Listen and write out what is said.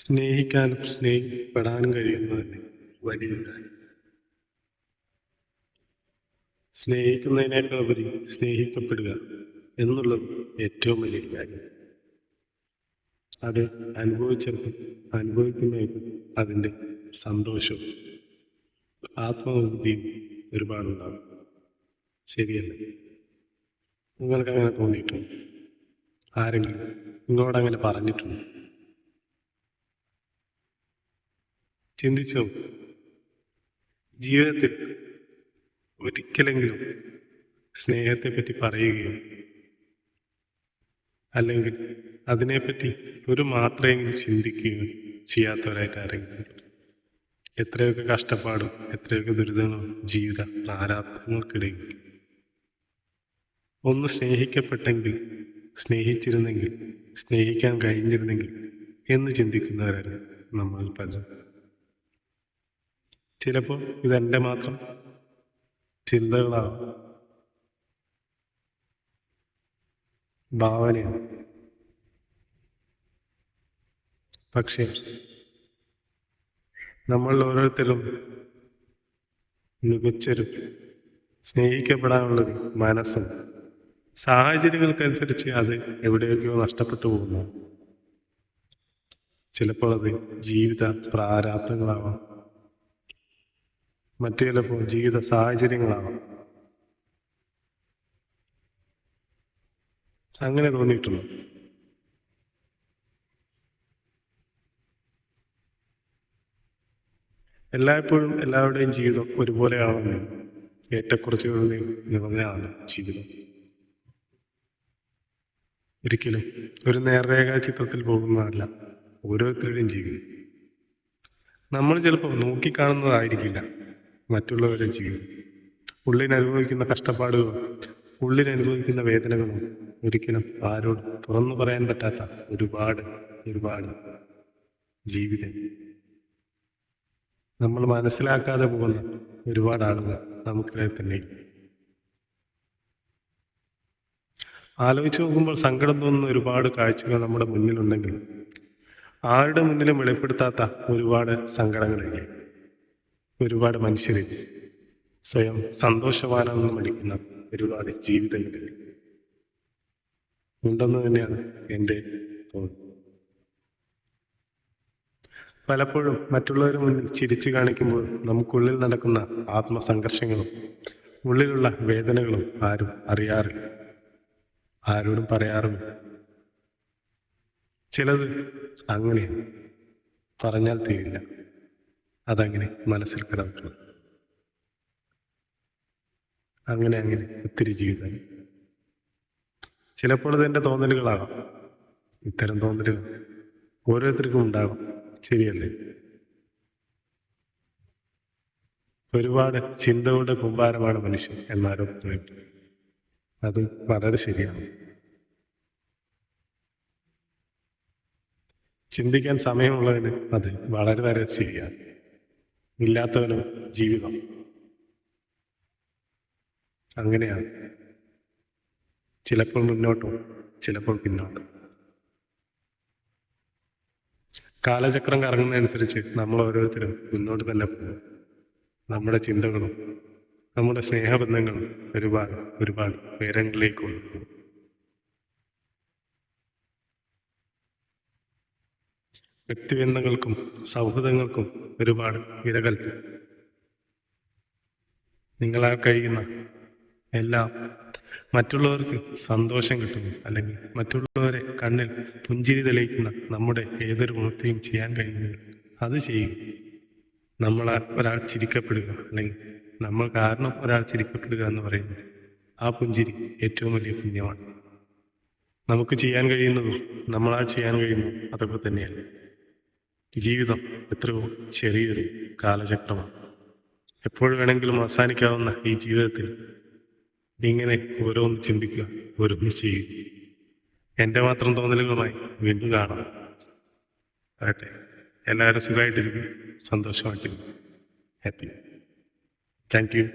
സ്നേഹിക്കാനും സ്നേഹിക്കപ്പെടാനും കഴിയുന്നത് തന്നെ വലിയൊരു കാര്യം. സ്നേഹിക്കുന്നതിനേക്കാൾ ഉപരി സ്നേഹിക്കപ്പെടുക എന്നുള്ളത് ഏറ്റവും വലിയൊരു കാര്യം. അത് അനുഭവിച്ചവർക്കും അനുഭവിക്കുന്നവർക്കും അതിൻ്റെ സന്തോഷവും ആത്മബുദ്ധിയും ഒരുപാടുണ്ടാകും. ശരിയല്ലേ? നിങ്ങൾക്ക് അങ്ങനെ തോന്നിയിട്ടുണ്ട്? ആരെങ്കിലും നിങ്ങളോടങ്ങനെ പറഞ്ഞിട്ടുണ്ട്? ചിന്തിച്ചു ജീവിതത്തിൽ ഒരിക്കലെങ്കിലും സ്നേഹത്തെപ്പറ്റി പറയുകയോ അല്ലെങ്കിൽ അതിനെപ്പറ്റി ഒരു മാത്രമെങ്കിലും ചിന്തിക്കുകയോ ചെയ്യാത്തവരായിട്ട് ആരെങ്കിലും? എത്രയൊക്കെ കഷ്ടപ്പാടും എത്രയൊക്കെ ദുരിതങ്ങളും ജീവിത പ്രാരാബ്ദങ്ങൾക്കിടയിൽ ഒന്ന് സ്നേഹിക്കപ്പെട്ടെങ്കിൽ, സ്നേഹിച്ചിരുന്നെങ്കിൽ, സ്നേഹിക്കാൻ കഴിഞ്ഞിരുന്നെങ്കിൽ എന്ന് ചിന്തിക്കുന്നവരല്ല നമ്മൾ പലരും. ചിലപ്പോൾ ഇതെൻ്റെ മാത്രം ചിന്തകളാവും, ഭാവനയാണ്. പക്ഷേ നമ്മൾ ഓരോരുത്തരും മികച്ചൊരു സ്നേഹിക്കപ്പെടാനുള്ളൊരു മനസ്സും സാഹചര്യങ്ങൾക്കനുസരിച്ച് അത് എവിടെയൊക്കെയോ നഷ്ടപ്പെട്ടു പോകുന്നു. ചിലപ്പോൾ അത് ജീവിത പ്രാരാബ്ദങ്ങളാവാം, മറ്റു ചിലപ്പോൾ ജീവിത സാഹചര്യങ്ങളാവാം. അങ്ങനെ തോന്നിയിട്ടുള്ളൂ. എല്ലായ്പ്പോഴും എല്ലാവരുടെയും ജീവിതം ഒരുപോലെയാണെന്ന് ഏറ്റക്കുറച്ചുകൾ നിറഞ്ഞാണ് ജീവിതം. ഒരിക്കലും ഒരു നേർരേഖാ ചിത്രത്തിൽ പോകുന്നതല്ല ഓരോരുത്തരുടെയും ജീവിതം. നമ്മൾ ചിലപ്പോൾ നോക്കിക്കാണുന്നതായിരിക്കില്ല മറ്റുള്ളവരുടെ ജീവിതം. ഉള്ളിനനുഭവിക്കുന്ന കഷ്ടപ്പാടുകളും ഉള്ളിനനുഭവിക്കുന്ന വേദനകളും ഒരിക്കലും ആരോടും തുറന്നു പറയാൻ പറ്റാത്ത ഒരുപാട് ജീവിതം നമ്മൾ മനസ്സിലാക്കാതെ പോകുന്ന ഒരുപാട് ആളുകൾ നമുക്കിടയിൽ തന്നെ. ആലോചിച്ച് നോക്കുമ്പോൾ സങ്കടം തോന്നുന്ന ഒരുപാട് കാഴ്ചകൾ നമ്മുടെ മുന്നിലുണ്ടെങ്കിൽ ആരുടെ മുന്നിലും വെളിപ്പെടുത്താത്ത ഒരുപാട് സങ്കടങ്ങളില്ലേ? ഒരുപാട് മനുഷ്യരിൽ സ്വയം സന്തോഷവാനാണെന്ന് മടിക്കുന്ന ഒരുപാട് ജീവിതങ്ങളിൽ ഉണ്ടെന്ന് തന്നെയാണ് എൻ്റെ തോന്നൽ. പലപ്പോഴും മറ്റുള്ളവരുടെ മുന്നിൽ ചിരിച്ചു കാണിക്കുമ്പോൾ നമുക്കുള്ളിൽ നടക്കുന്ന ആത്മസംഘർഷങ്ങളും ഉള്ളിലുള്ള വേദനകളും ആരും അറിയാറില്ല, ആരോടും പറയാറുമില്ല. ചിലത് അങ്ങനെയാണ്, പറഞ്ഞാൽ തീരില്ല, അതങ്ങനെ മനസ്സിൽ കിടന്നു. അങ്ങനെ ഒത്തിരി ജീവിതം. ചിലപ്പോൾ അതെൻ്റെ തോന്നലുകളാകാം. ഇത്തരം തോന്നലുകൾ ഓരോരുത്തർക്കും ഉണ്ടാകും. ശരിയല്ലേ? ഒരുപാട് ചിന്തകളുടെ കൂമ്പാരമാണ് മനുഷ്യൻ എന്നാരോ പറയുന്നു. അത് വളരെ ശരിയാണ്. ചിന്തിക്കാൻ സമയമുള്ളതിന് അത് വളരെ ശരിയാണ്. ഇല്ലാത്തവനും ജീവിതം അങ്ങനെയാണ്. ചിലപ്പോൾ മുന്നോട്ടും ചിലപ്പോൾ പിന്നോട്ടും. കാലചക്രം കറങ്ങുന്നതനുസരിച്ച് നമ്മൾ ഓരോരുത്തരും മുന്നോട്ട് തന്നെ പോകും. നമ്മുടെ ചിന്തകളും നമ്മുടെ സ്നേഹബന്ധങ്ങളും ഒരുപാട് ഉയരങ്ങളിലേക്ക് കൊണ്ടുപോകും. വ്യക്തിബന്ധങ്ങൾക്കും സൗഹൃദങ്ങൾക്കും ഒരുപാട് വില കൽപ്പിക്കും. നിങ്ങളാൽ കഴിയുന്ന എല്ലാം മറ്റുള്ളവർക്ക് സന്തോഷം കിട്ടുന്നു, അല്ലെങ്കിൽ മറ്റുള്ളവരെ കണ്ണിൽ പുഞ്ചിരി തെളിയിക്കുന്ന നമ്മുടെ ഏതൊരു ഗുണത്തെയും ചെയ്യാൻ കഴിയുന്നത് അത് ചെയ്യും. ഒരാൾ ചിരിക്കപ്പെടുക, അല്ലെങ്കിൽ നമ്മൾ കാരണം ഒരാൾ ചിരിക്കപ്പെടുക എന്ന് പറയുന്നത് ആ പുഞ്ചിരി ഏറ്റവും വലിയ പുണ്യമാണ്. നമുക്ക് ചെയ്യാൻ കഴിയുന്നതും നമ്മളാൽ ചെയ്യാൻ കഴിയുന്നതും അതൊക്കെ തന്നെയാണ്. ജീവിതം എത്രയോ ചെറിയൊരു കാലചക്രമാണ്. എപ്പോൾ വേണമെങ്കിലും അവസാനിക്കാവുന്ന ഈ ജീവിതത്തിൽ ഇങ്ങനെ ഓരോന്ന് ചിന്തിക്കുക, ഓരോന്ന് ചെയ്യുക. എൻ്റെ മാത്രം തോന്നലുകളുമായി വീണ്ടും കാണാം. ആകട്ടെ, എല്ലാവരും സുഖമായിട്ടിരിക്കും, സന്തോഷമായിട്ടിരിക്കും. ഹാപ്പി. Thank you.